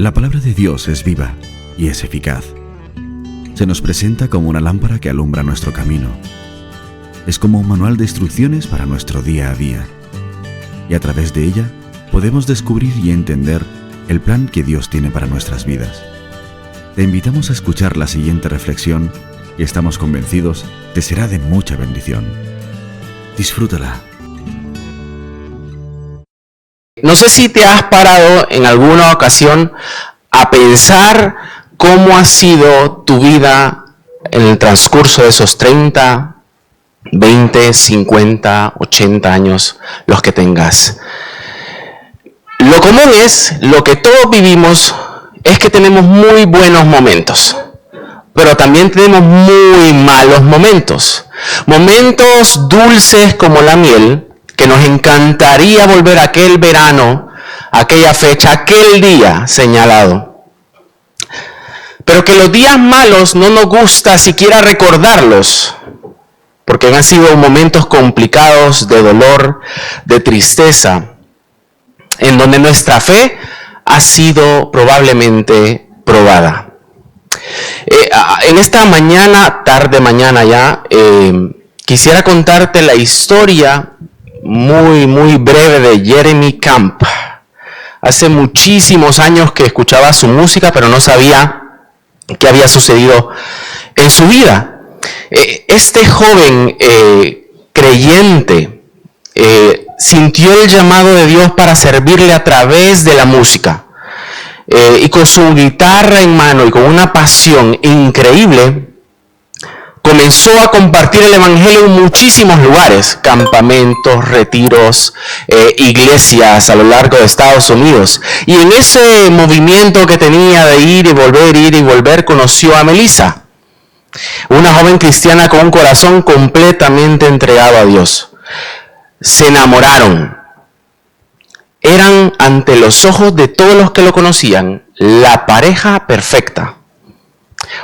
La palabra de Dios es viva y es eficaz. Se nos presenta como una lámpara que alumbra nuestro camino. Es como un manual de instrucciones para nuestro día a día. Y a través de ella podemos descubrir y entender el plan que Dios tiene para nuestras vidas. Te invitamos a escuchar la siguiente reflexión y estamos convencidos te será de mucha bendición. Disfrútala. No sé si te has parado en alguna ocasión a pensar cómo ha sido tu vida en el transcurso de esos 30, 20, 50, 80 años, los que tengas. Lo común es, lo que todos vivimos, es que tenemos muy buenos momentos, pero también tenemos muy malos momentos. Momentos dulces como la miel, que nos encantaría volver a aquel verano, aquella fecha, aquel día señalado. Pero que los días malos no nos gusta siquiera recordarlos, porque han sido momentos complicados de dolor, de tristeza, en donde nuestra fe ha sido probablemente probada. En esta mañana, tarde mañana ya, quisiera contarte la historia muy breve de Jeremy Camp. Hace muchísimos años que escuchaba su música, pero no sabía qué había sucedido en su vida. Este joven creyente sintió el llamado de Dios para servirle a través de la música. Y con su guitarra en mano y con una pasión increíble, comenzó a compartir el evangelio en muchísimos lugares, campamentos, retiros, iglesias a lo largo de Estados Unidos. Y en ese movimiento que tenía de ir y volver, conoció a Melissa, una joven cristiana con un corazón completamente entregado a Dios. Se enamoraron. Eran, ante los ojos de todos los que lo conocían, la pareja perfecta.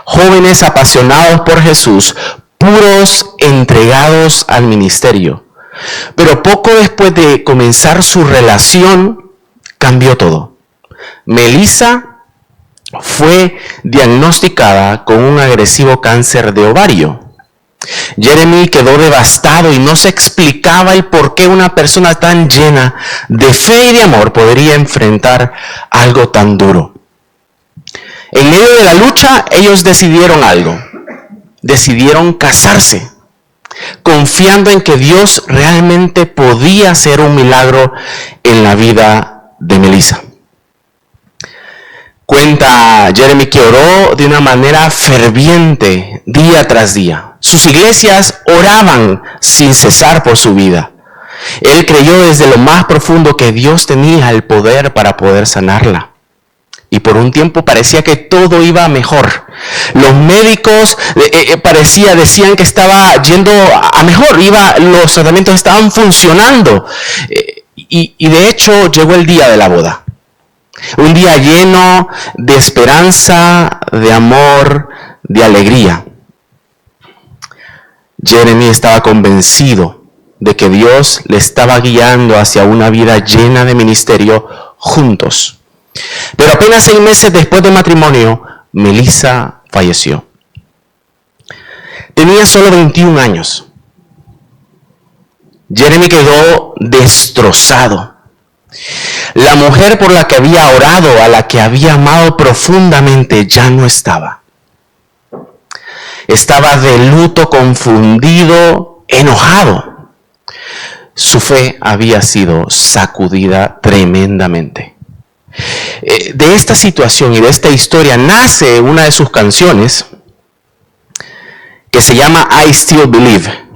Jóvenes apasionados por Jesús, puros entregados al ministerio. Pero poco después de comenzar su relación, cambió todo. Melissa fue diagnosticada con un agresivo cáncer de ovario. Jeremy quedó devastado y no se explicaba el por qué una persona tan llena de fe y de amor podría enfrentar algo tan duro. En medio de la lucha, ellos decidieron algo. Decidieron casarse, confiando en que Dios realmente podía hacer un milagro en la vida de Melissa. Cuenta Jeremy que oró de una manera ferviente día tras día. Sus iglesias oraban sin cesar por su vida. Él creyó desde lo más profundo que Dios tenía el poder para poder sanarla. Y por un tiempo parecía que todo iba mejor. Los médicos decían que estaba yendo a mejor. Los tratamientos estaban funcionando. Y de hecho llegó el día de la boda. Un día lleno de esperanza, de amor, de alegría. Jeremy estaba convencido de que Dios le estaba guiando hacia una vida llena de ministerio juntos. Pero apenas 6 meses después del matrimonio, Melissa falleció. Tenía solo 21 años. Jeremy quedó destrozado. La mujer por la que había orado, a la que había amado profundamente, ya no estaba. Estaba de luto, confundido, enojado. Su fe había sido sacudida tremendamente. De esta situación y de esta historia nace una de sus canciones que se llama I Still Believe.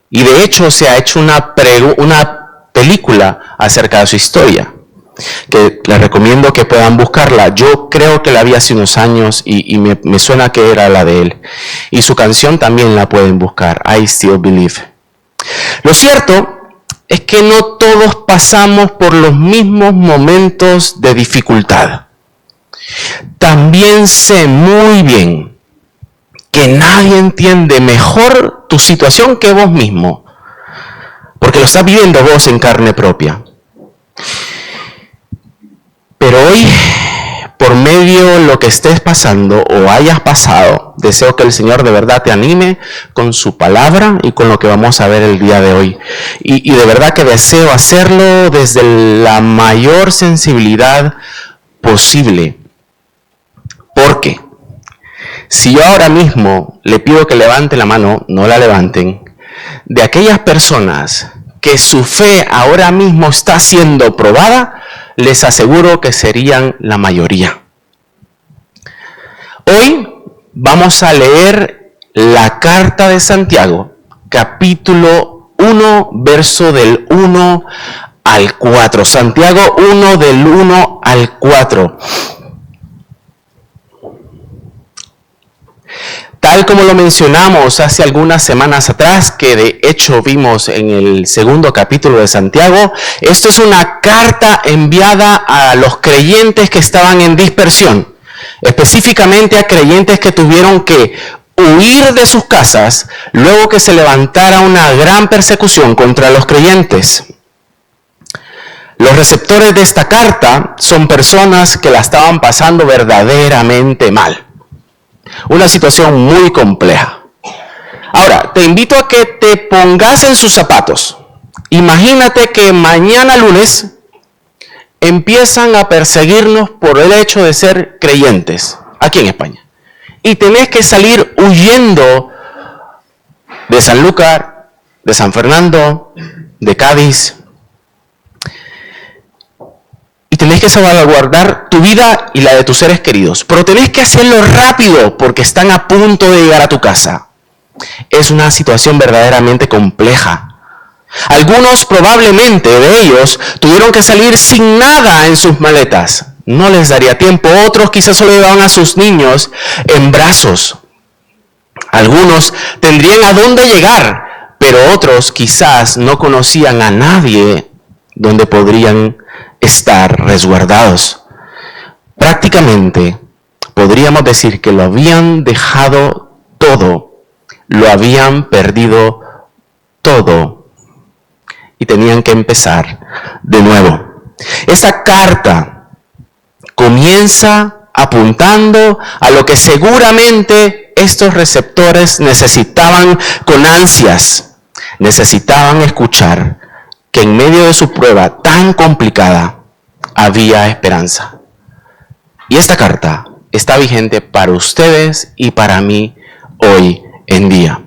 Y de hecho se ha hecho una película acerca de su historia, que les recomiendo que puedan buscarla. Yo creo que la vi hace unos años y me suena que era la de él. Y su canción también la pueden buscar, I Still Believe. Lo cierto es que no todos pasamos por los mismos momentos de dificultad. También sé muy bien que nadie entiende mejor tu situación que vos mismo, porque lo estás viviendo vos en carne propia. Pero hoy por medio de lo que estés pasando o hayas pasado, deseo que el Señor de verdad te anime con su palabra y con lo que vamos a ver el día de hoy. Y de verdad que deseo hacerlo desde la mayor sensibilidad posible. Porque si yo ahora mismo le pido que levante la mano, no la levanten, de aquellas personas que su fe ahora mismo está siendo probada, les aseguro que serían la mayoría. Hoy vamos a leer la carta de Santiago, capítulo 1, verso del 1 al 4. Santiago 1, del 1 al 4. Tal como lo mencionamos hace algunas semanas atrás, que de hecho vimos en el segundo capítulo de Santiago, esto es una carta enviada a los creyentes que estaban en dispersión, específicamente a creyentes que tuvieron que huir de sus casas luego que se levantara una gran persecución contra los creyentes. Los receptores de esta carta son personas que la estaban pasando verdaderamente mal. Una situación muy compleja. Ahora, te invito a que te pongas en sus zapatos. Imagínate que mañana lunes empiezan a perseguirnos por el hecho de ser creyentes aquí en España. Y tenés que salir huyendo de Sanlúcar, de San Fernando, de Cádiz. Y tenés que salvaguardar tu vida y la de tus seres queridos. Pero tenés que hacerlo rápido porque están a punto de llegar a tu casa. Es una situación verdaderamente compleja. Algunos probablemente de ellos tuvieron que salir sin nada en sus maletas. No les daría tiempo. Otros quizás solo llevaban a sus niños en brazos. Algunos tendrían a dónde llegar, pero otros quizás no conocían a nadie donde podrían estar resguardados. Prácticamente podríamos decir que lo habían dejado todo, lo habían perdido todo y tenían que empezar de nuevo. Esta carta comienza apuntando a lo que seguramente estos receptores necesitaban con ansias. Necesitaban escuchar que en medio de su prueba tan complicada había esperanza. Y esta carta está vigente para ustedes y para mí hoy en día.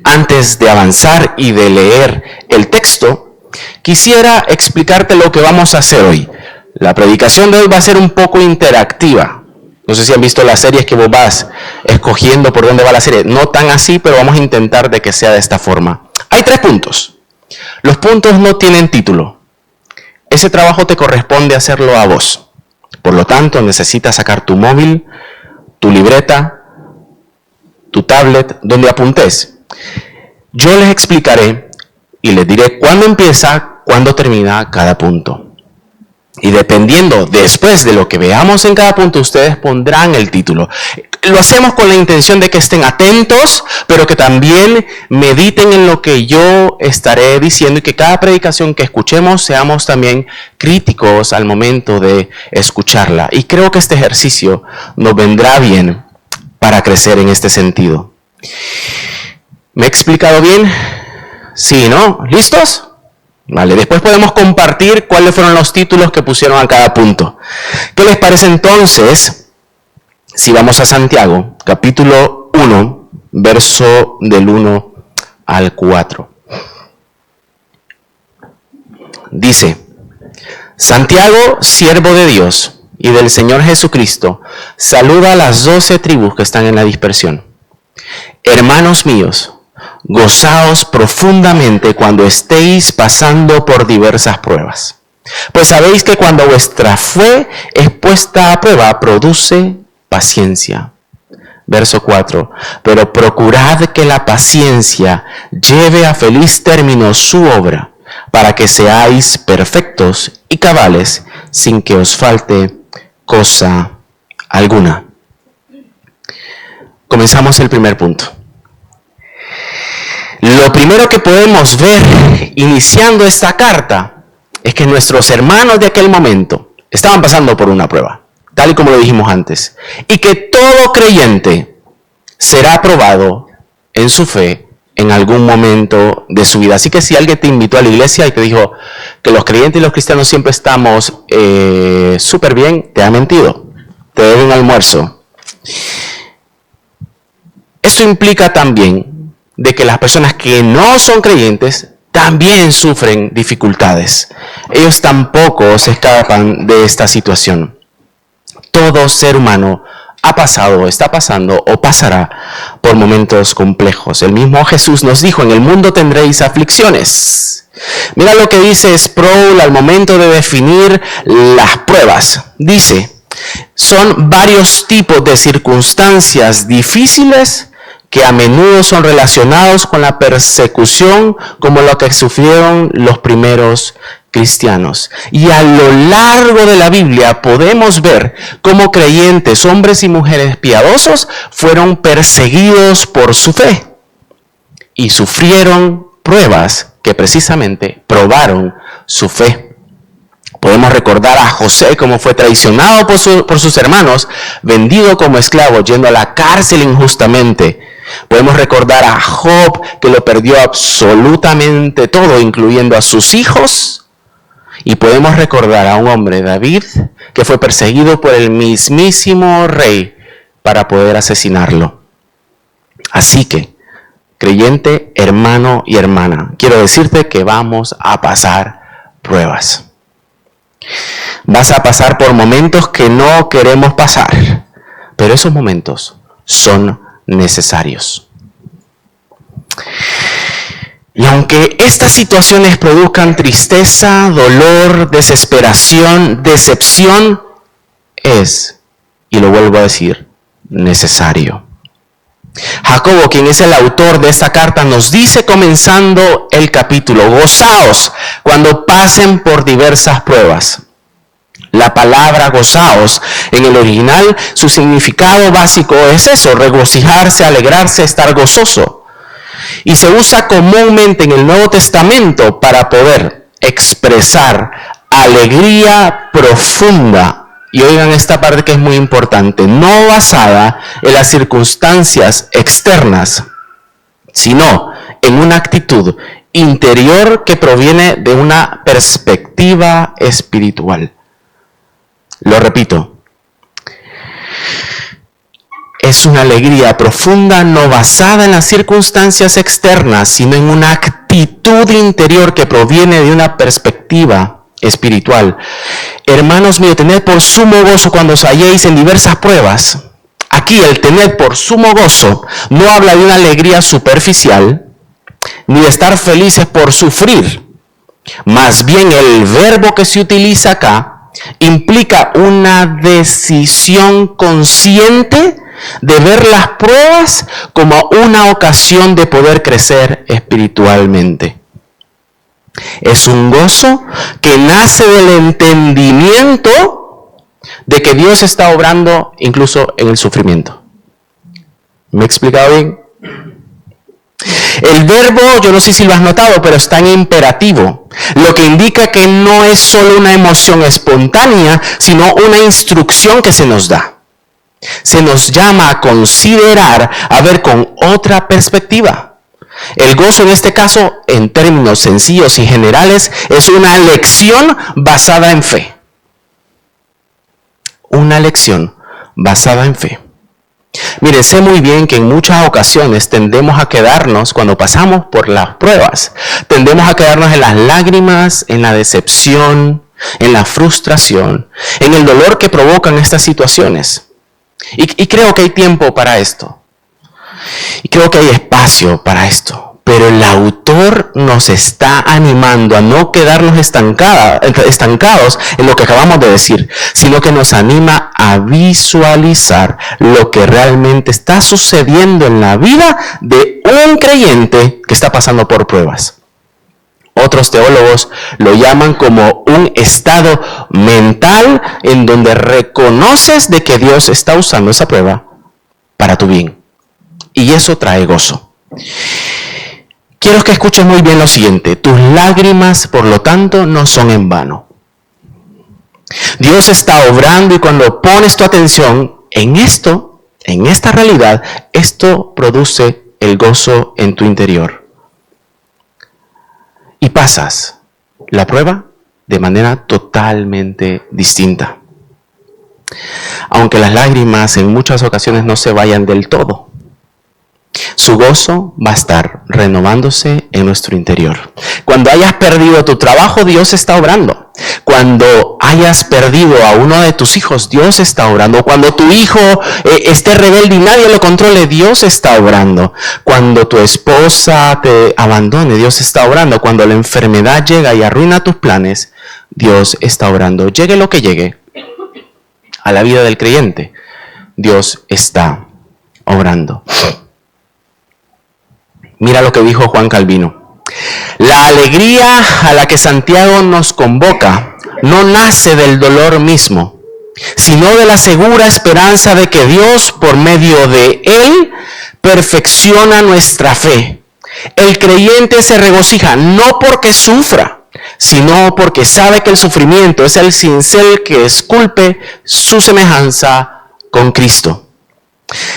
Antes de avanzar y de leer el texto, quisiera explicarte lo que vamos a hacer hoy. La predicación de hoy va a ser un poco interactiva. No sé si han visto las series que vos vas escogiendo por dónde va la serie. No tan así, pero vamos a intentar de que sea de esta forma. Hay 3 puntos. Los puntos no tienen título. Ese trabajo te corresponde hacerlo a vos. Por lo tanto, necesitas sacar tu móvil, tu libreta, tu tablet, donde apuntes. Yo les explicaré y les diré cuándo empieza, cuándo termina cada punto. Y dependiendo después de lo que veamos en cada punto, ustedes pondrán el título. Lo hacemos con la intención de que estén atentos, pero que también mediten en lo que yo estaré diciendo y que cada predicación que escuchemos seamos también críticos al momento de escucharla. Y creo que este ejercicio nos vendrá bien para crecer en este sentido. ¿Me he explicado bien? Sí, ¿no? ¿Listos? Vale, después podemos compartir cuáles fueron los títulos que pusieron a cada punto. ¿Qué les parece entonces si vamos a Santiago, capítulo 1, verso del 1 al 4? Dice: Santiago, siervo de Dios y del Señor Jesucristo, saluda a las 12 tribus que están en la dispersión. Hermanos míos, gozaos profundamente cuando estéis pasando por diversas pruebas. Pues sabéis que cuando vuestra fe es puesta a prueba, produce paciencia. Verso 4. Pero procurad que la paciencia lleve a feliz término su obra, para que seáis perfectos y cabales, sin que os falte cosa alguna. Comenzamos el primer punto. Lo primero que podemos ver iniciando esta carta es que nuestros hermanos de aquel momento estaban pasando por una prueba. tal y como lo dijimos antes, y que todo creyente será probado en su fe en algún momento de su vida. Así que si alguien te invitó a la iglesia y te dijo que los creyentes y los cristianos siempre estamos súper bien, te ha mentido. Te debe un almuerzo. Esto implica también de que las personas que no son creyentes también sufren dificultades. Ellos tampoco se escapan de esta situación. Todo ser humano ha pasado, está pasando o pasará por momentos complejos. El mismo Jesús nos dijo, en el mundo tendréis aflicciones. Mira lo que dice Sproul al momento de definir las pruebas. Dice, son varios tipos de circunstancias difíciles que a menudo son relacionados con la persecución, como lo que sufrieron los primeros cristianos. Y a lo largo de la Biblia podemos ver cómo creyentes, hombres y mujeres piadosos, fueron perseguidos por su fe y sufrieron pruebas que precisamente probaron su fe. Podemos recordar a José cómo fue traicionado por sus hermanos, vendido como esclavo, yendo a la cárcel injustamente. Podemos recordar a Job, que lo perdió absolutamente todo, incluyendo a sus hijos. Y podemos recordar a un hombre, David, que fue perseguido por el mismísimo rey para poder asesinarlo. Así que, creyente, hermano y hermana, quiero decirte que vamos a pasar pruebas. Vas a pasar por momentos que no queremos pasar, pero esos momentos son necesarios. Y aunque estas situaciones produzcan tristeza, dolor, desesperación, decepción, es, y lo vuelvo a decir, necesario. Jacobo, quien es el autor de esta carta, nos dice comenzando el capítulo, gozaos cuando pasen por diversas pruebas. La palabra gozaos en el original, su significado básico es eso, regocijarse, alegrarse, estar gozoso. Y se usa comúnmente en el Nuevo Testamento para poder expresar alegría profunda. Y oigan esta parte que es muy importante, no basada en las circunstancias externas, sino en una actitud interior que proviene de una perspectiva espiritual. Lo repito, es una alegría profunda no basada en las circunstancias externas, sino en una actitud interior que proviene de una perspectiva espiritual. Hermanos míos, tened por sumo gozo cuando os halléis en diversas pruebas. Aquí el tener por sumo gozo no habla de una alegría superficial, ni de estar felices por sufrir. Más bien el verbo que se utiliza acá implica una decisión consciente de ver las pruebas como una ocasión de poder crecer espiritualmente. Es un gozo que nace del entendimiento de que Dios está obrando incluso en el sufrimiento. ¿Me he explicado bien? El verbo, yo no sé si lo has notado, pero está en imperativo, lo que indica que no es solo una emoción espontánea, sino una instrucción que se nos da. Se nos llama a considerar, a ver con otra perspectiva. El gozo en este caso, en términos sencillos y generales, es una lección basada en fe. Una lección basada en fe. Mire, sé muy bien que en muchas ocasiones tendemos a quedarnos, cuando pasamos por las pruebas, tendemos a quedarnos en las lágrimas, en la decepción, en la frustración, en el dolor que provocan estas situaciones. Y creo que hay tiempo para esto. Y creo que hay espacio para esto. Pero el autor nos está animando a no quedarnos estancados en lo que acabamos de decir, sino que nos anima a visualizar lo que realmente está sucediendo en la vida de un creyente que está pasando por pruebas. Otros teólogos lo llaman como un estado mental en donde reconoces de que Dios está usando esa prueba para tu bien. Y eso trae gozo. Quiero que escuches muy bien lo siguiente. Tus lágrimas, por lo tanto, no son en vano. Dios está obrando y cuando pones tu atención en esto, en esta realidad, esto produce el gozo en tu interior. Y pasas la prueba de manera totalmente distinta. Aunque las lágrimas en muchas ocasiones no se vayan del todo, su gozo va a estar renovándose en nuestro interior. Cuando hayas perdido tu trabajo, Dios está obrando. Cuando hayas perdido a uno de tus hijos, Dios está obrando. Cuando tu hijo esté rebelde y nadie lo controle, Dios está obrando. Cuando tu esposa te abandone, Dios está obrando. Cuando la enfermedad llega y arruina tus planes, Dios está obrando. Llegue lo que llegue a la vida del creyente, Dios está obrando. Mira lo que dijo Juan Calvino. La alegría a la que Santiago nos convoca no nace del dolor mismo, sino de la segura esperanza de que Dios, por medio de él, perfecciona nuestra fe. El creyente se regocija no porque sufra, sino porque sabe que el sufrimiento es el cincel que esculpe su semejanza con Cristo.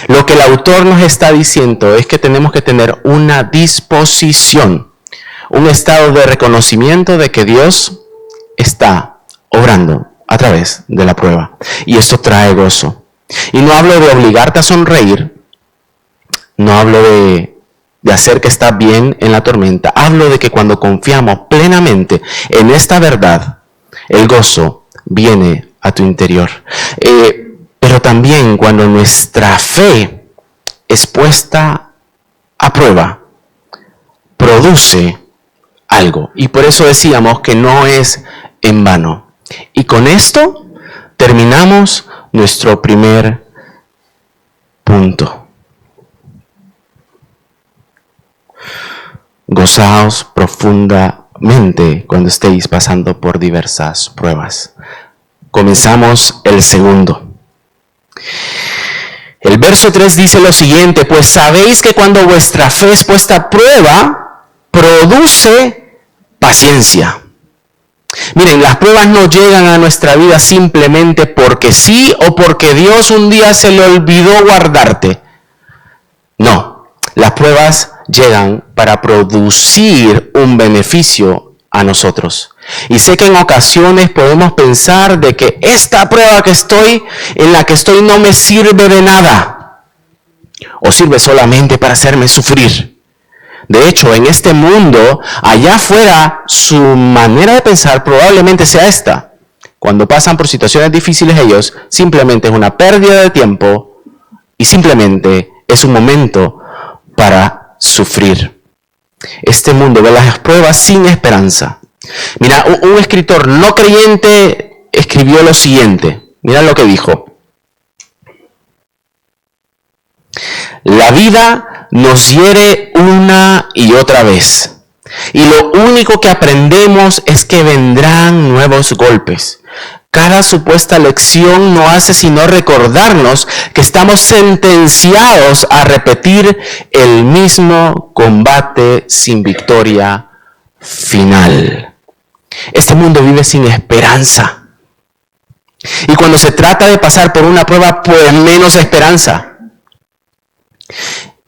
Lo que el autor nos está diciendo es que tenemos que tener una disposición, un estado de reconocimiento de que Dios está obrando a través de la prueba. Y esto trae gozo. Y no hablo de obligarte a sonreír, no hablo de hacer que estás bien en la tormenta. Hablo de que cuando confiamos plenamente en esta verdad, el gozo viene a tu interior. Pero también cuando nuestra fe es puesta a prueba, produce algo. Y por eso decíamos que no es en vano. Y con esto terminamos nuestro primer punto. Gozaos profundamente cuando estéis pasando por diversas pruebas. Comenzamos el segundo. El verso 3 dice lo siguiente: pues sabéis que cuando vuestra fe es puesta a prueba, produce paciencia. Miren, las pruebas no llegan a nuestra vida simplemente porque sí o porque Dios un día se le olvidó guardarte. No, las pruebas llegan para producir un beneficio a nosotros. Y sé que en ocasiones podemos pensar de que esta prueba en la que estoy no me sirve de nada, o sirve solamente para hacerme sufrir. De hecho, en este mundo, allá afuera, su manera de pensar probablemente sea esta. Cuando pasan por situaciones difíciles ellos, simplemente es una pérdida de tiempo y simplemente es un momento para sufrir. Este mundo ve las pruebas sin esperanza. Mira, un escritor no creyente escribió lo siguiente. Mira lo que dijo. La vida nos hiere una y otra vez. Y lo único que aprendemos es que vendrán nuevos golpes. Cada supuesta lección no hace sino recordarnos que estamos sentenciados a repetir el mismo combate sin victoria final. Este mundo vive sin esperanza. Y cuando se trata de pasar por una prueba, pues menos esperanza.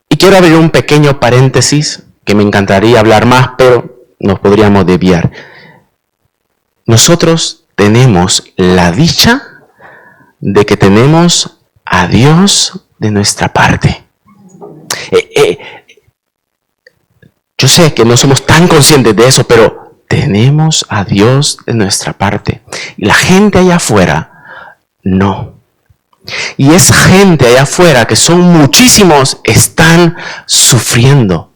Y quiero abrir un pequeño paréntesis, que me encantaría hablar más, pero nos podríamos desviar. Nosotros tenemos la dicha de que tenemos a Dios de nuestra parte. Yo sé que no somos tan conscientes de eso, pero tenemos a Dios de nuestra parte. Y la gente allá afuera, no. Y esa gente allá afuera, que son muchísimos, están sufriendo.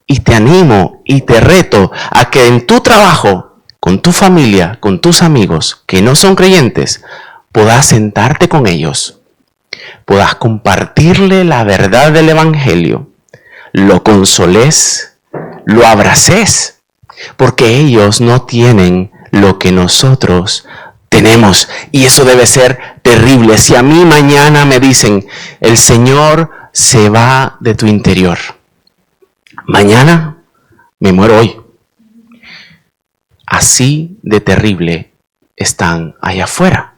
Y te animo y te reto a que en tu trabajo, con tu familia, con tus amigos que no son creyentes, puedas sentarte con ellos, puedas compartirle la verdad del Evangelio, lo consoles, lo abraces, porque ellos no tienen lo que nosotros tenemos. Y eso debe ser terrible. Si a mí mañana me dicen, el Señor se va de tu interior, mañana me muero hoy. Así de terrible están allá afuera.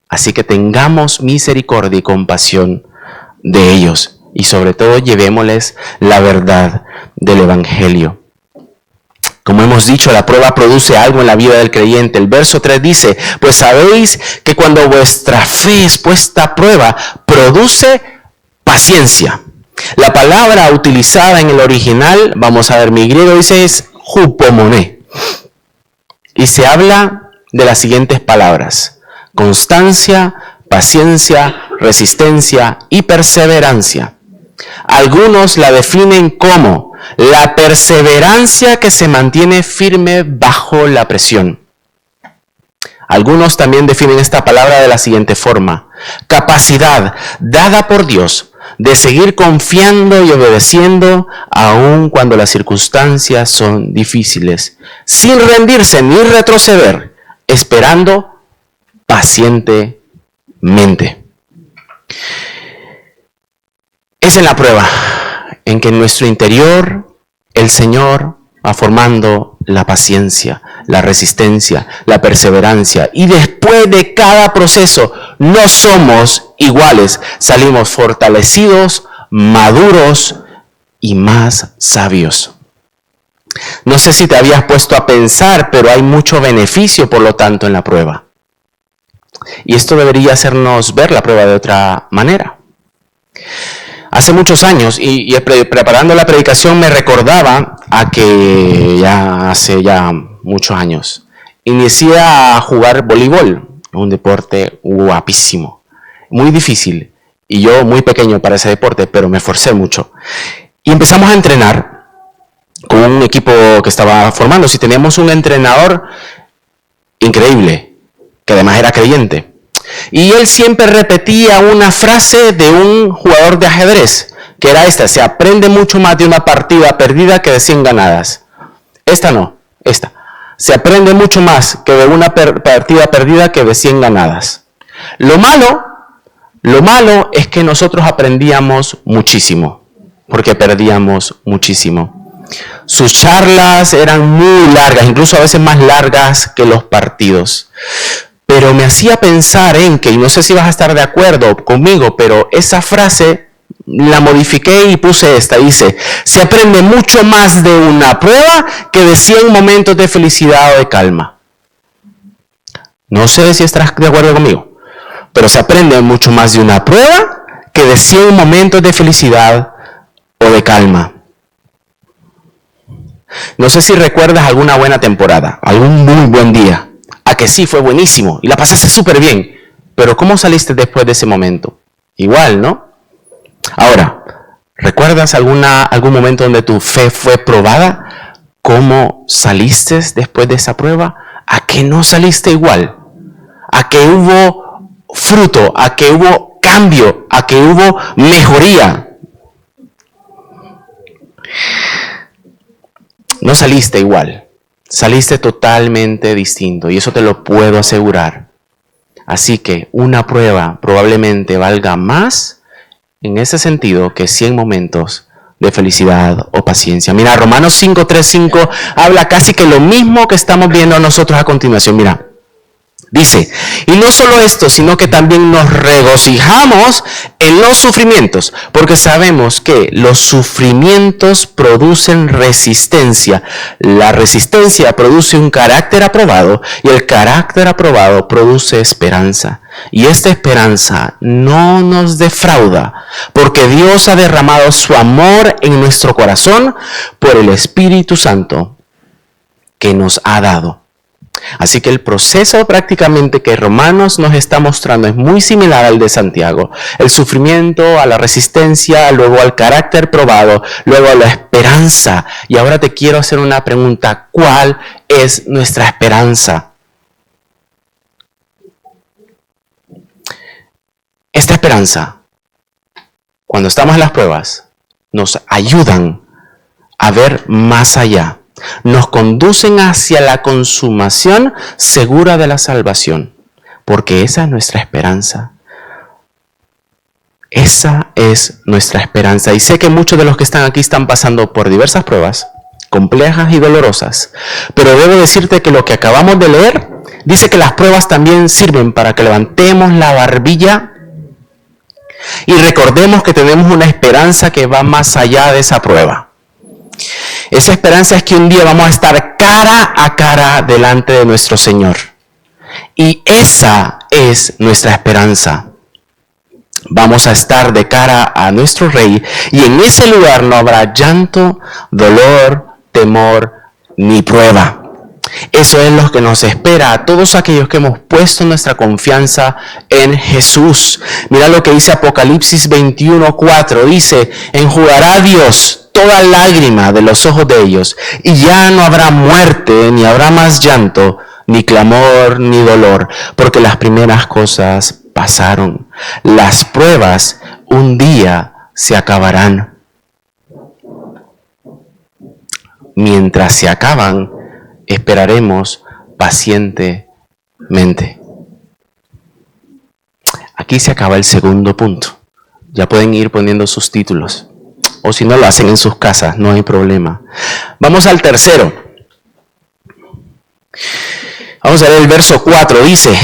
Así que tengamos misericordia y compasión de ellos y sobre todo llevémosles la verdad del Evangelio. Como hemos dicho, la prueba produce algo en la vida del creyente. El verso 3 dice, pues sabéis que cuando vuestra fe es puesta a prueba, produce paciencia. La palabra utilizada en el original, vamos a ver, mi griego dice es hupomoné. Y se habla de las siguientes palabras: constancia, paciencia, resistencia y perseverancia. Algunos la definen como la perseverancia que se mantiene firme bajo la presión. Algunos también definen esta palabra de la siguiente forma: capacidad dada por Dios de seguir confiando y obedeciendo aun cuando las circunstancias son difíciles, sin rendirse ni retroceder, esperando pacientemente. Es en la prueba en que en nuestro interior el Señor va formando la paciencia, la resistencia, la perseverancia. Y después de cada proceso no somos iguales, salimos fortalecidos, maduros y más sabios. No sé si te habías puesto a pensar, pero hay mucho beneficio, por lo tanto, en la prueba. Y esto debería hacernos ver la prueba de otra manera. Hace muchos años, y preparando la predicación me recordaba a que hace muchos años, inicié a jugar voleibol, un deporte guapísimo, muy difícil, y yo muy pequeño para ese deporte, pero me esforcé mucho. Y empezamos a entrenar con un equipo que estaba formando. Si teníamos un entrenador increíble, que además era creyente. Y él siempre repetía una frase de un jugador de ajedrez, que era esta: se aprende mucho más de una partida perdida que de 100 ganadas. Esta. Se aprende mucho más que de una partida perdida que de 100 ganadas. Lo malo es que nosotros aprendíamos muchísimo, porque perdíamos muchísimo. Sus charlas eran muy largas, incluso a veces más largas que los partidos. Pero me hacía pensar en que, y no sé si vas a estar de acuerdo conmigo, pero esa frase la modifiqué y puse esta. Dice: se aprende mucho más de una prueba que de 100 momentos de felicidad o de calma. No sé si estás de acuerdo conmigo, pero se aprende mucho más de una prueba que de 100 momentos de felicidad o de calma. No sé si recuerdas alguna buena temporada, algún muy buen día. A que sí, fue buenísimo y la pasaste súper bien. Pero ¿cómo saliste después de ese momento? Igual, ¿no? Ahora, ¿recuerdas algún momento donde tu fe fue probada? ¿Cómo saliste después de esa prueba? ¿A que no saliste igual? ¿A que hubo fruto? ¿A que hubo cambio? ¿A que hubo mejoría? No saliste igual. Saliste totalmente distinto, y eso te lo puedo asegurar. Así que una prueba probablemente valga más en ese sentido que 100 momentos de felicidad o paciencia. Mira, Romanos 5:3-5 habla casi que lo mismo que estamos viendo nosotros a continuación. Mira, dice: y no solo esto, sino que también nos regocijamos en los sufrimientos, porque sabemos que los sufrimientos producen resistencia. La resistencia produce un carácter aprobado, y el carácter aprobado produce esperanza. Y esta esperanza no nos defrauda, porque Dios ha derramado su amor en nuestro corazón por el Espíritu Santo que nos ha dado. Así que el proceso prácticamente que Romanos nos está mostrando es muy similar al de Santiago. El sufrimiento, a la resistencia, luego al carácter probado, luego a la esperanza. Y ahora te quiero hacer una pregunta: ¿cuál es nuestra esperanza? Esta esperanza, cuando estamos en las pruebas, nos ayudan a ver más allá. Nos conducen hacia la consumación segura de la salvación, porque esa es nuestra esperanza. Esa es nuestra esperanza. Y sé que muchos de los que están aquí están pasando por diversas pruebas, complejas y dolorosas, pero debo decirte que lo que acabamos de leer Dice que las pruebas también sirven para que levantemos la barbilla y recordemos que tenemos una esperanza que va más allá de esa prueba. Esa esperanza es que un día vamos a estar cara a cara delante de nuestro Señor. Y esa es nuestra esperanza. Vamos a estar de cara a nuestro Rey y en ese lugar no habrá llanto, dolor, temor ni prueba. Eso es lo que nos espera a todos aquellos que hemos puesto nuestra confianza en Jesús. Mira lo que dice Apocalipsis 21:4. Dice, enjugará Dios toda lágrima de los ojos de ellos, y ya no habrá muerte, ni habrá más llanto, ni clamor, ni dolor, porque las primeras cosas pasaron. Las pruebas un día se acabarán. Mientras se acaban, esperaremos pacientemente. Aquí se acaba el segundo punto. Ya pueden ir poniendo sus títulos. O si no lo hacen en sus casas, no hay problema. Vamos al tercero. Vamos a ver el verso 4. Dice,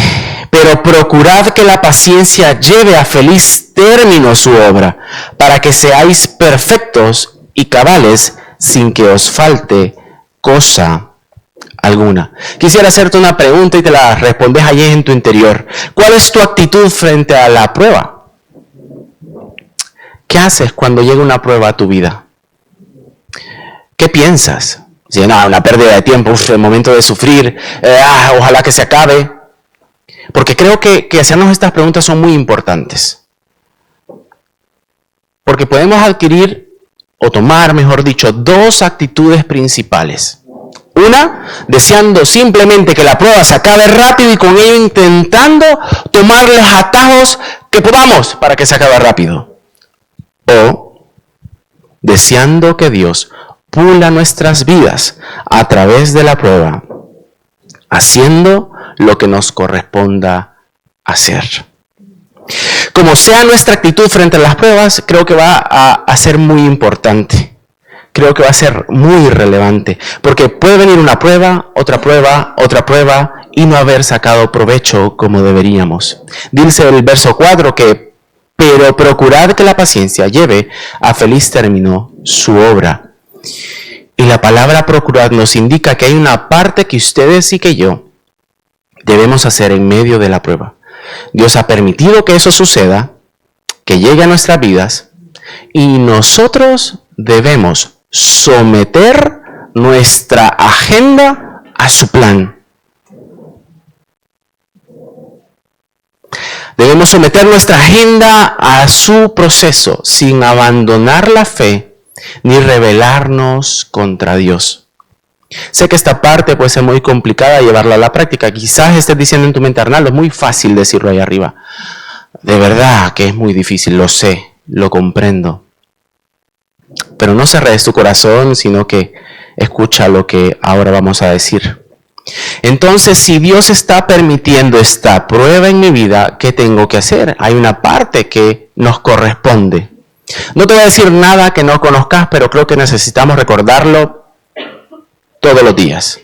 pero procurad que la paciencia lleve a feliz término su obra, para que seáis perfectos y cabales sin que os falte cosa alguna. Quisiera hacerte una pregunta y te la respondes allí en tu interior. ¿Cuál es tu actitud frente a la prueba? ¿Qué haces cuando llega una prueba a tu vida? ¿Qué piensas? Si no, una pérdida de tiempo, el momento de sufrir, ojalá que se acabe. Porque creo que hacernos estas preguntas son muy importantes. Porque podemos adquirir, o tomar, mejor dicho, dos actitudes principales. Una, deseando simplemente que la prueba se acabe rápido y con ello intentando tomarles atajos que podamos para que se acabe rápido. O deseando que Dios pula nuestras vidas a través de la prueba, haciendo lo que nos corresponda hacer. Como sea nuestra actitud frente a las pruebas, creo que va a ser muy importante. Creo que va a ser muy relevante, porque puede venir una prueba, otra prueba, y no haber sacado provecho como deberíamos. Dice el verso 4 que, pero procurad que la paciencia lleve a feliz término su obra. Y la palabra procurad nos indica que hay una parte que ustedes y que yo debemos hacer en medio de la prueba. Dios ha permitido que eso suceda, que llegue a nuestras vidas, y nosotros debemos someter nuestra agenda a su plan. Debemos someter nuestra agenda a su proceso sin abandonar la fe ni rebelarnos contra Dios. Sé que esta parte puede ser muy complicada llevarla a la práctica. Quizás estés diciendo en tu mente, Arnaldo, es muy fácil decirlo ahí arriba. De verdad que es muy difícil, lo sé, lo comprendo. Pero no cerres tu corazón, sino que escucha lo que ahora vamos a decir. Entonces, si Dios está permitiendo esta prueba en mi vida, ¿qué tengo que hacer? Hay una parte que nos corresponde. No te voy a decir nada que no conozcas, pero creo que necesitamos recordarlo todos los días.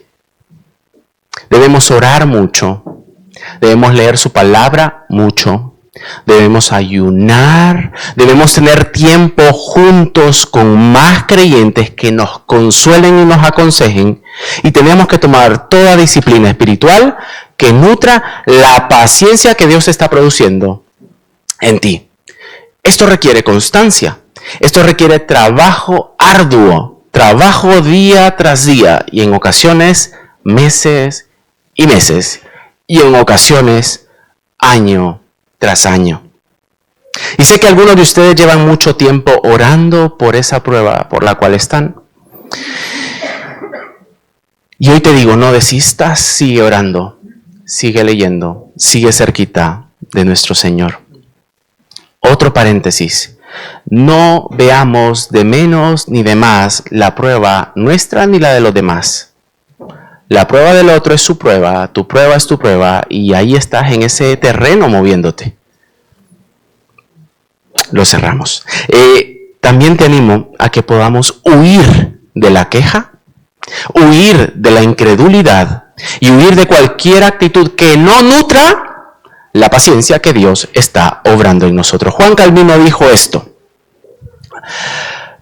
Debemos orar mucho, debemos leer su palabra mucho, debemos ayunar, debemos tener tiempo juntos con más creyentes que nos consuelen y nos aconsejen, y tenemos que tomar toda disciplina espiritual que nutra la paciencia que Dios está produciendo en ti. Esto requiere constancia, esto requiere trabajo arduo, trabajo día tras día, y en ocasiones meses y meses, y en ocasiones año tras año. Y sé que algunos de ustedes llevan mucho tiempo orando por esa prueba por la cual están. Y hoy te digo, no desistas, sigue orando, sigue leyendo, sigue cerquita de nuestro Señor. Otro paréntesis, no veamos de menos ni de más la prueba nuestra ni la de los demás. La prueba del otro es su prueba, tu prueba es tu prueba, y ahí estás en ese terreno moviéndote. Lo cerramos. También te animo a que podamos huir de la queja huir de la incredulidad y huir de cualquier actitud que no nutra la paciencia que Dios está obrando en nosotros. Juan Calvino dijo esto: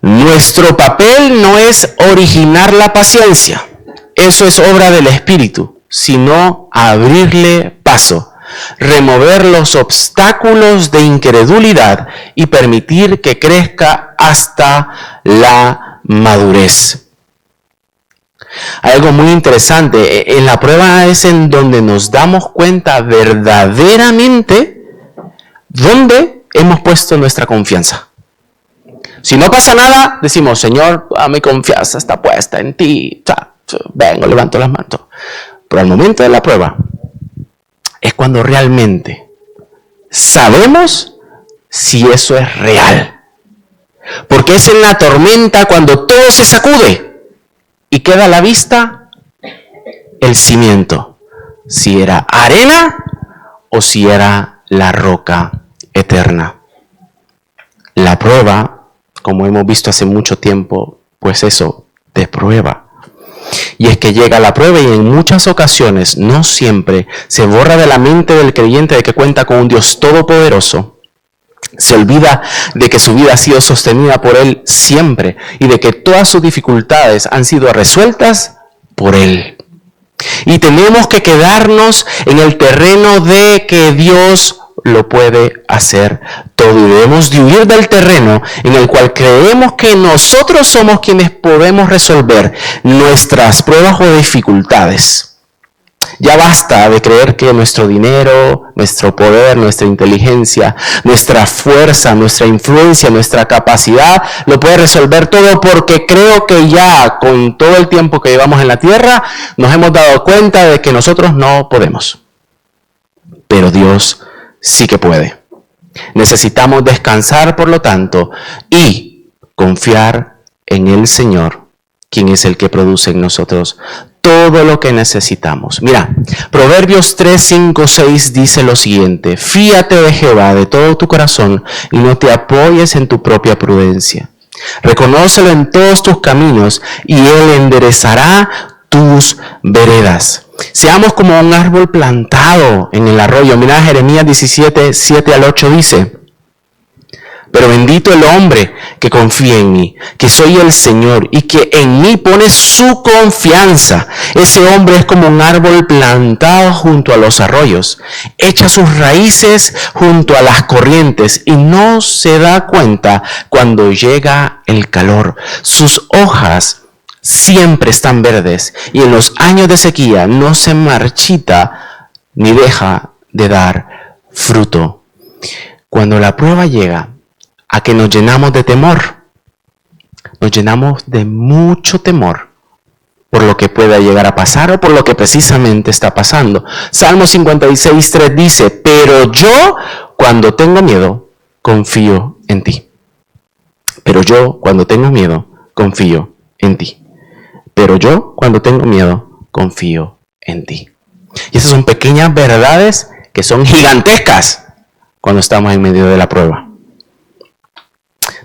nuestro papel no es originar la paciencia, eso es obra del Espíritu, sino abrirle paso, remover los obstáculos de incredulidad y permitir que crezca hasta la madurez. Hay algo muy interesante. En la prueba es en donde nos damos cuenta verdaderamente dónde hemos puesto nuestra confianza. Si no pasa nada, decimos: Señor, mi confianza está puesta en ti. Vengo, levanto las manos. Pero al momento de la prueba es cuando realmente sabemos si eso es real. Porque es en la tormenta cuando todo se sacude y queda a la vista el cimiento, si era arena o si era la roca eterna. La prueba, como hemos visto hace mucho tiempo, pues eso, te prueba. Y es que llega la prueba y en muchas ocasiones, no siempre, se borra de la mente del creyente de que cuenta con un Dios todopoderoso. Se olvida de que su vida ha sido sostenida por Él siempre y de que todas sus dificultades han sido resueltas por Él. Y tenemos que quedarnos en el terreno de que Dios lo puede hacer todo. Y debemos de huir del terreno en el cual creemos que nosotros somos quienes podemos resolver nuestras pruebas o dificultades. Ya basta de creer que nuestro dinero, nuestro poder, nuestra inteligencia, nuestra fuerza, nuestra influencia, nuestra capacidad lo puede resolver todo, porque creo que ya con todo el tiempo que llevamos en la tierra nos hemos dado cuenta de que nosotros no podemos. Pero Dios sí que puede. Necesitamos descansar, por lo tanto, y confiar en el Señor, quien es el que produce en nosotros todo lo que necesitamos. Mira, Proverbios 3, 5, 6 dice lo siguiente: fíate de Jehová de todo tu corazón y no te apoyes en tu propia prudencia. Reconócelo en todos tus caminos y Él enderezará tus veredas. Seamos como un árbol plantado en el arroyo. Mira, Jeremías 17, 7 al 8 dice: pero bendito el hombre que confía en mí, que soy el Señor y que en mí pone su confianza. Ese hombre es como un árbol plantado junto a los arroyos, echa sus raíces junto a las corrientes y no se da cuenta cuando llega el calor. Sus hojas siempre están verdes y en los años de sequía no se marchita ni deja de dar fruto. Cuando la prueba llega, a que nos llenamos de temor, nos llenamos de mucho temor por lo que pueda llegar a pasar o por lo que precisamente está pasando. Salmo 56, 3 dice: pero yo, cuando tengo miedo, confío en ti. Pero yo, cuando tengo miedo, confío en ti. Pero yo, cuando tengo miedo, confío en ti. Y esas son pequeñas verdades que son gigantescas cuando estamos en medio de la prueba.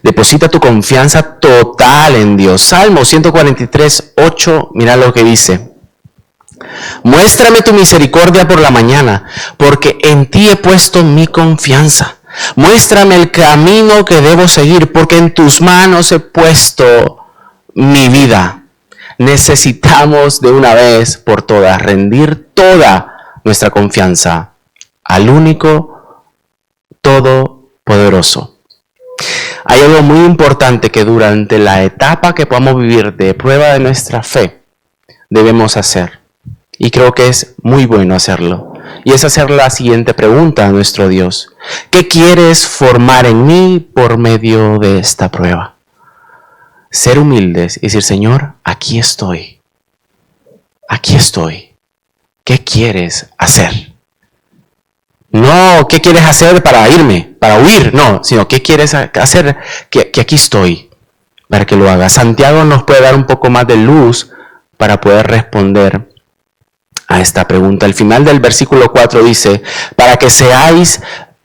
Deposita tu confianza total en Dios. Salmo 143, 8, mira lo que dice: muéstrame tu misericordia por la mañana, porque en ti he puesto mi confianza. Muéstrame el camino que debo seguir, porque en tus manos he puesto mi vida. Necesitamos de una vez por todas rendir toda nuestra confianza al único todopoderoso. Hay algo muy importante que durante la etapa que podamos vivir de prueba de nuestra fe debemos hacer. Y creo que es muy bueno hacerlo. Y es hacer la siguiente pregunta a nuestro Dios: ¿qué quieres formar en mí por medio de esta prueba? Ser humildes y decir: Señor, aquí estoy. Aquí estoy. ¿Qué quieres hacer? No, ¿qué quieres hacer para irme, para huir? No, sino ¿qué quieres hacer? Que aquí estoy para que lo hagas. Santiago nos puede dar un poco más de luz para poder responder a esta pregunta. Al final del versículo 4 dice: para que seáis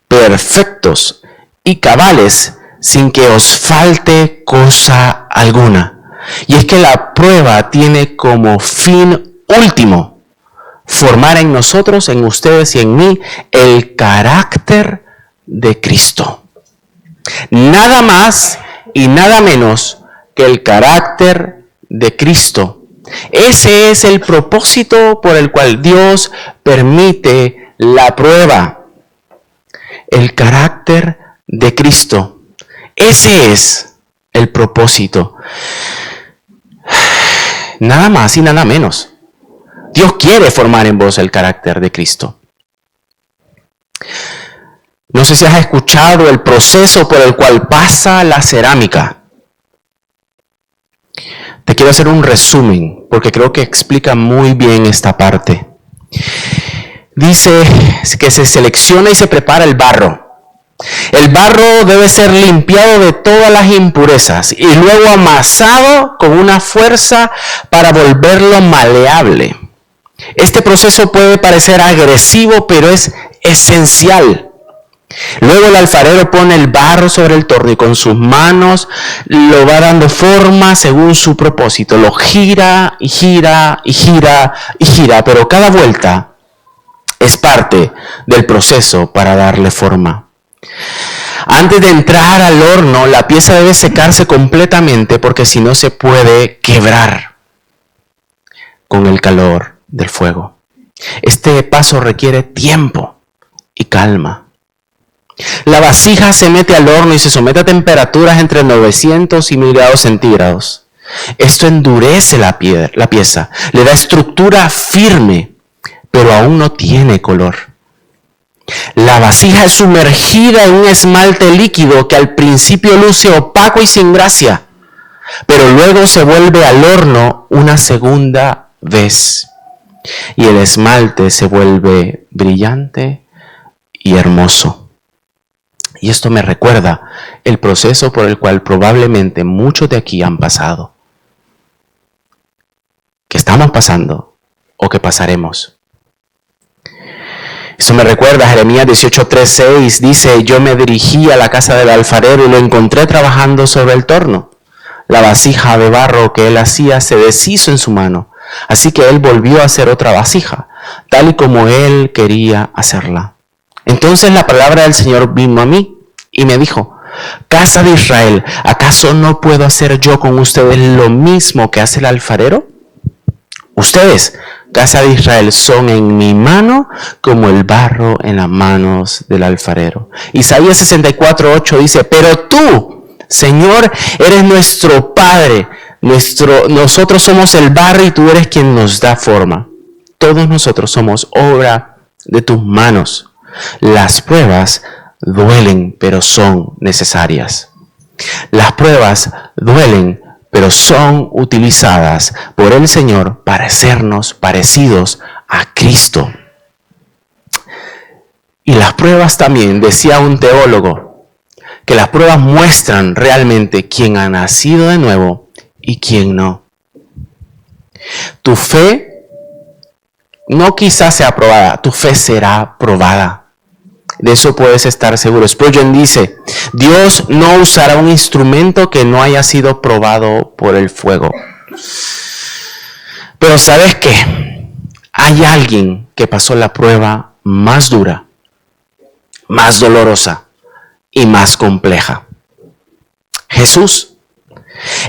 perfectos y cabales sin que os falte cosa alguna. Y es que la prueba tiene como fin último formar en nosotros, en ustedes y en mí, el carácter de Cristo. Nada más y nada menos que el carácter de Cristo. Ese es el propósito por el cual Dios permite la prueba. El carácter de Cristo. Ese es el propósito. Nada más y nada menos. Dios quiere formar en vos el carácter de Cristo. No sé si has escuchado el proceso por el cual pasa la cerámica. Te quiero hacer un resumen, porque creo que explica muy bien esta parte. Dice que se selecciona y se prepara el barro. El barro debe ser limpiado de todas las impurezas y luego amasado con una fuerza para volverlo maleable. Este proceso puede parecer agresivo, pero es esencial. Luego el alfarero pone el barro sobre el torno y con sus manos lo va dando forma según su propósito. Lo gira y gira y gira y gira, pero cada vuelta es parte del proceso para darle forma. Antes de entrar al horno, la pieza debe secarse completamente porque si no se puede quebrar con el calor del fuego. Este paso requiere tiempo y calma. La vasija se mete al horno y se somete a temperaturas entre 900 y 1000 grados centígrados. Esto endurece la pieza, le da estructura firme, pero aún no tiene color. La vasija es sumergida en un esmalte líquido que al principio luce opaco y sin gracia, pero luego se vuelve al horno una segunda vez y el esmalte se vuelve brillante y hermoso. Y esto me recuerda el proceso por el cual probablemente muchos de aquí han pasado, que estamos pasando o que pasaremos. Eso me recuerda a Jeremías 18:3-6, dice: yo me dirigí a la casa del alfarero y lo encontré trabajando sobre el torno. La vasija de barro que él hacía se deshizo en su mano, así que él volvió a hacer otra vasija, tal y como él quería hacerla. Entonces la palabra del Señor vino a mí y me dijo: casa de Israel, ¿acaso no puedo hacer yo con ustedes lo mismo que hace el alfarero? Ustedes, casa de Israel, son en mi mano como el barro en las manos del alfarero. Isaías 64:8 dice: pero tú, Señor, eres nuestro Padre, nosotros somos el barro y tú eres quien nos da forma. Todos nosotros somos obra de tus manos. Las pruebas duelen, pero son necesarias. Las pruebas duelen, pero son utilizadas por el Señor para hacernos parecidos a Cristo. Y las pruebas también, decía un teólogo, que las pruebas muestran realmente quién ha nacido de nuevo y quién no. Tu fe no quizás sea probada, tu fe será probada. De eso puedes estar seguro. Spurgeon dice: Dios no usará un instrumento que no haya sido probado por el fuego. Pero ¿sabes qué? Hay alguien que pasó la prueba más dura, más dolorosa y más compleja. Jesús,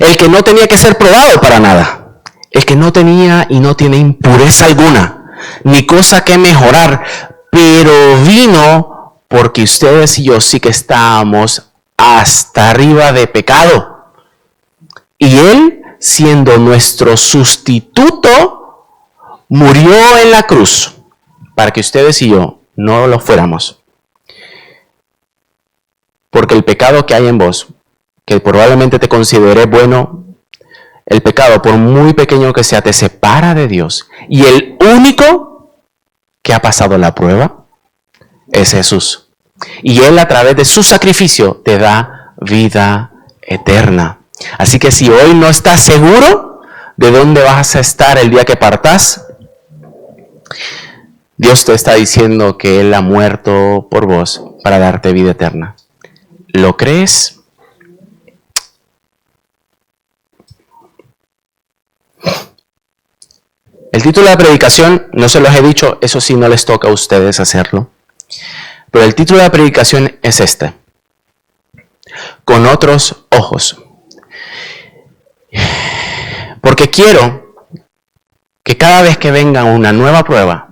el que no tenía que ser probado para nada, el que no tenía y no tiene impureza alguna, ni cosa que mejorar, pero vino porque ustedes y yo sí que estábamos hasta arriba de pecado. Y Él, siendo nuestro sustituto, murió en la cruz para que ustedes y yo no lo fuéramos. Porque el pecado que hay en vos, que probablemente te consideré bueno, el pecado, por muy pequeño que sea, te separa de Dios. Y el único que ha pasado la prueba es Jesús. Y Él, a través de su sacrificio, te da vida eterna. Así que si hoy no estás seguro de dónde vas a estar el día que partás, Dios te está diciendo que Él ha muerto por vos para darte vida eterna. ¿Lo crees? El título de la predicación, no se los he dicho, eso sí no les toca a ustedes hacerlo. Pero el título de la predicación es este: con otros ojos. Porque quiero que cada vez que venga una nueva prueba,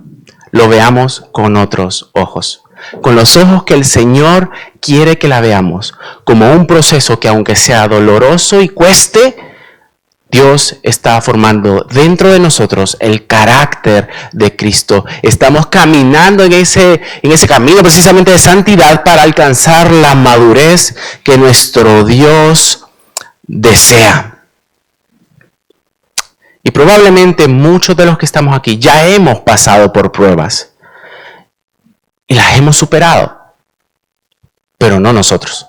lo veamos con otros ojos. Con los ojos que el Señor quiere que la veamos. Como un proceso que, aunque sea doloroso y cueste, Dios está formando dentro de nosotros el carácter de Cristo. Estamos caminando en ese camino precisamente de santidad para alcanzar la madurez que nuestro Dios desea. Y probablemente muchos de los que estamos aquí ya hemos pasado por pruebas y las hemos superado, pero no nosotros,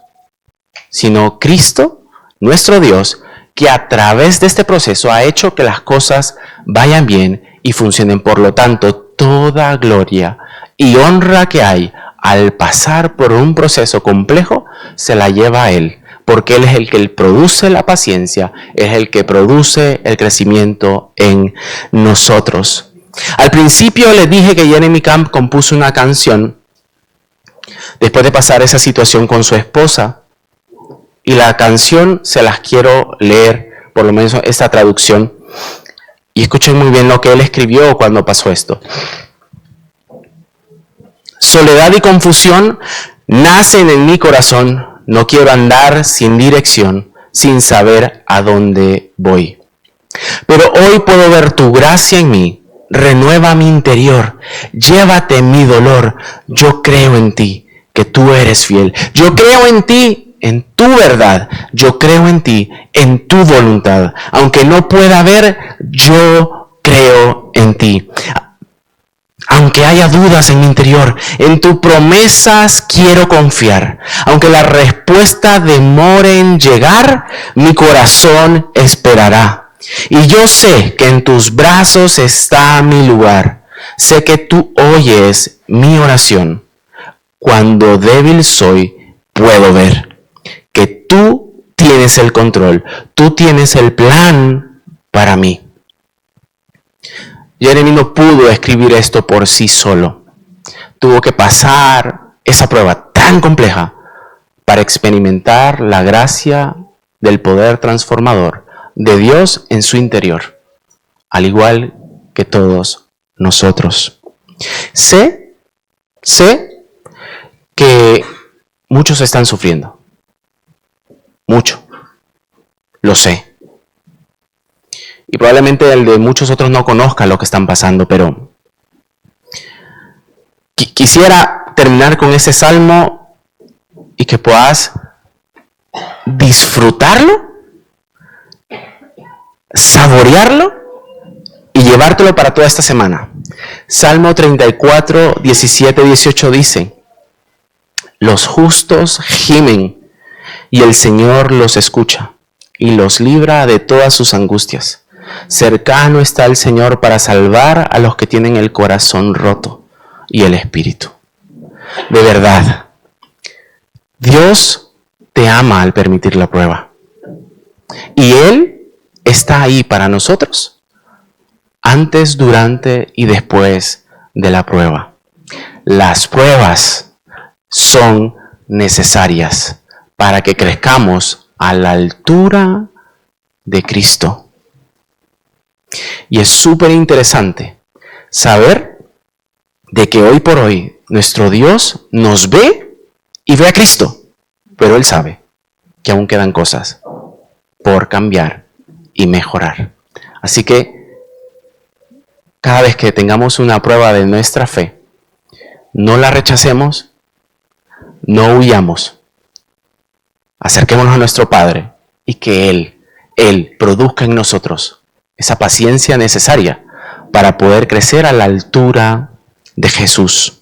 sino Cristo, nuestro Dios, que a través de este proceso ha hecho que las cosas vayan bien y funcionen. Por lo tanto, toda gloria y honra que hay al pasar por un proceso complejo se la lleva a Él, porque Él es el que produce la paciencia, es el que produce el crecimiento en nosotros. Al principio les dije que Jeremy Camp compuso una canción después de pasar esa situación con su esposa. Y la canción se las quiero leer, por lo menos esta traducción. Y escuchen muy bien lo que él escribió cuando pasó esto. Soledad y confusión nacen en mi corazón. No quiero andar sin dirección, sin saber a dónde voy. Pero hoy puedo ver tu gracia en mí. Renueva mi interior. Llévate mi dolor. Yo creo en ti, que tú eres fiel. Yo creo en ti, en tu verdad. Yo creo en ti, en tu voluntad. Aunque no pueda ver, yo creo en ti. Aunque haya dudas en mi interior, en tus promesas quiero confiar. Aunque la respuesta demore en llegar, mi corazón esperará. Y yo sé que en tus brazos está mi lugar. Sé que tú oyes mi oración. Cuando débil soy, puedo ver que tú tienes el control. Tú tienes el plan para mí. Jeremy no pudo escribir esto por sí solo. Tuvo que pasar esa prueba tan compleja para experimentar la gracia del poder transformador de Dios en su interior, al igual que todos nosotros. Sé que muchos están sufriendo. Mucho. Lo sé. Y probablemente el de muchos otros no conozcan lo que están pasando, pero quisiera terminar con ese salmo y que puedas disfrutarlo, saborearlo y llevártelo para toda esta semana. Salmo 34, 17, 18 dice: los justos gimen y el Señor los escucha y los libra de todas sus angustias. Cercano está el Señor para salvar a los que tienen el corazón roto y el espíritu. De verdad, Dios te ama al permitir la prueba. Y Él está ahí para nosotros, antes, durante y después de la prueba. Las pruebas son necesarias para que crezcamos a la altura de Cristo. Y es súper interesante saber de que hoy por hoy nuestro Dios nos ve y ve a Cristo, pero Él sabe que aún quedan cosas por cambiar y mejorar. Así que cada vez que tengamos una prueba de nuestra fe, no la rechacemos, no huyamos. Acerquémonos a nuestro Padre y que Él produzca en nosotros esa paciencia necesaria para poder crecer a la altura de Jesús.